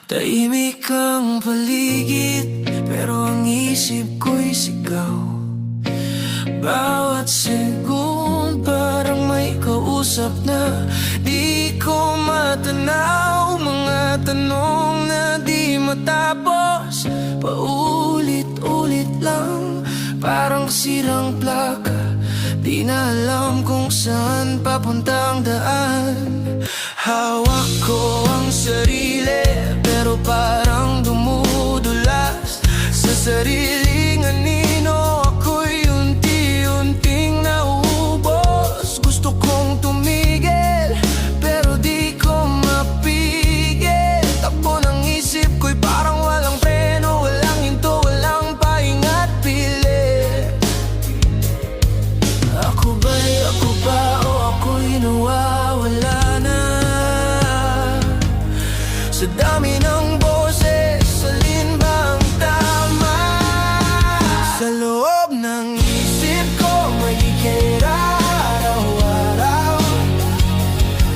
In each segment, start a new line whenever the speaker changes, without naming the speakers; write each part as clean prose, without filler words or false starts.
Tahimik ang paligid, pero ang isip ko'y sigaw. Bawat segundo parang may kausap na di ko matanaw. Mga tanong na di matapos, paulit-ulit lang, parang sirang plaka. Di na alam kung saan papunta ang daan. Hawak ko ang sarili, pero parang dumudulas sa sariling anino. Ako'y unti-unting naubos. Gusto kong tumigil, pero di ko mapigil. Takbo ng isip ko'y parang walang preno, walang hinto, walang pahinga't pili. Ako ba o ako'y nawawala na? Sa dami ng boses, alin bang tama? Sa loob ng isip ko may gera araw-araw.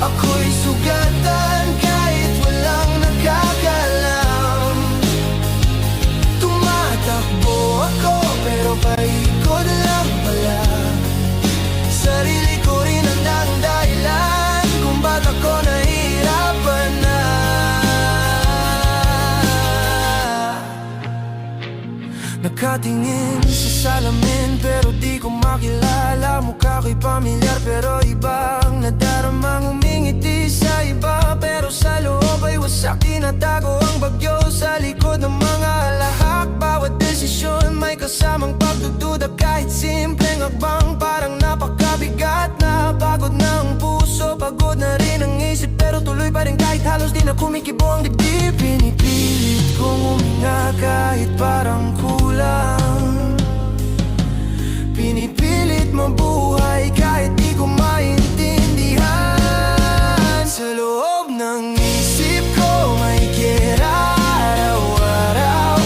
Ako'y sugatan kahit walang nakakalam. Tumatakbo ako pero paikot lang pala. Sarili ko rin ang dahilan kung ba't ako nahihirapan na. Nakatingin sa salamin pero di ko makilala. Mukha ko'y pamilyar pero ibang nadaramang umingiti sa iba. Pero sa loob ay wasak, tinatago ang bagyo sa likod ng mga alahak. Bawat desisyon may kasamang pagdududa, kahit simpleng hakbang parang napakabigat na. Pagod na ang puso, pagod na rin ang isip, pero tuloy pa rin kahit halos di na kumikibo ang dibdib. Pinipilit kong huminga kahit parang kulang. Pinipilit mabuhay kahit di ko maintindihan. Sa loob ng isip ko may gera araw-araw.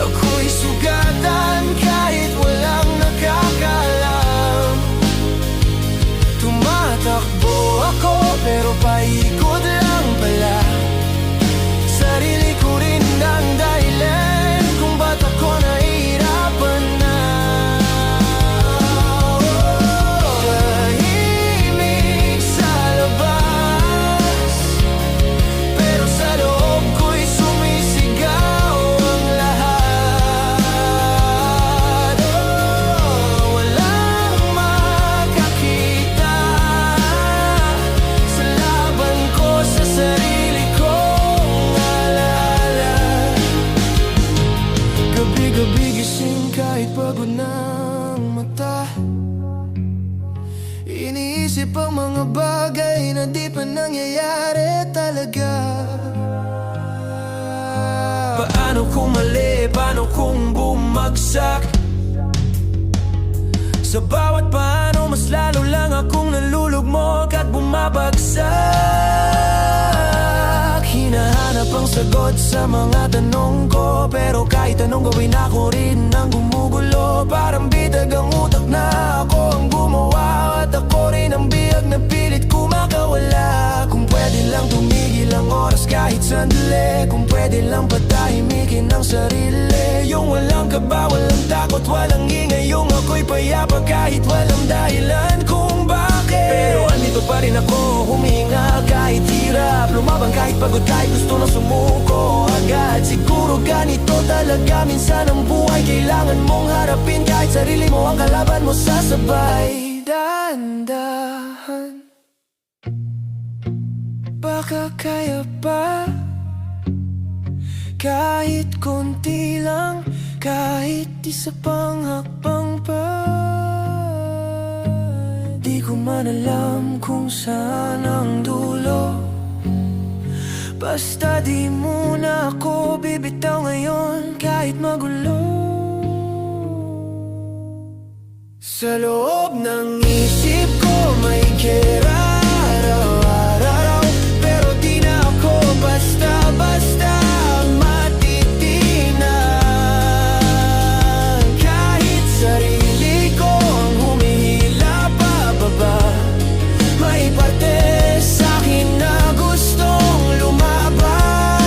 Ako'y sugatan kahit walang nakakalam. Tumatakbo ako pero paikot lang pala. Sarili ko rin ang dahilan kung ba't ako nahihirapan na. Tahimik sa labas, pero sa loob ko'y sumisigaw ang lahat. Walang makakita sa laban ko sa sarili kong alaala. Gabi-gabi gising kahit pagod na ang mata. Iniisip ang mga bagay na di pa nangyayari talaga. Paano kung mali, paano kung bumagsak? Sa bawat paano mas lalo lang akong nalulugmok at bumabagsak. Hinahanap ang sagot sa mga tanong ko, pero kahit anong gawin ako rin ang gumugulo. Parang bitag ang utak na ako ang gumawa, at ako rin ang biyag na pilit kumakawala. Kung pwede lang tumigil ang oras kahit sandali, kung pwede lang patahimikin ang sarili. Yung walang kaba, walang takot, walang ingay, yung ako'y payapa kahit walang dahilan kung bakit. Pero andito pa rin ako, huminga kahit hirap, lumaban kahit pagod, kahit gusto na sumuko agad. Siguro ganito talaga minsan ang buhay, kailangan mong harapin kahit sarili mo ang kalaban mo sasabay. Dahan-dahan, baka kaya pa, kahit konti lang, kahit isa pang hakbang pa. Di ko man alam kung saan ang dulo, basta di muna ako bibitaw ngayon kahit magulo. Sa loob ng isip ko may gera araw-araw, pero di na ako basta-basta matitinan. Kahit sarili ko ang humihila pababa, may parte sa'kin na gustong lumaban.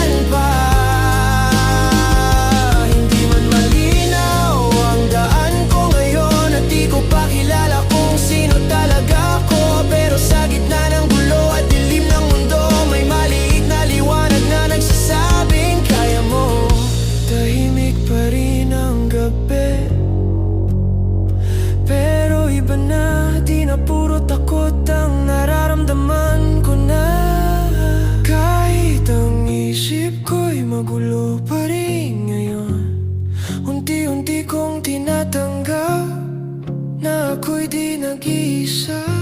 isa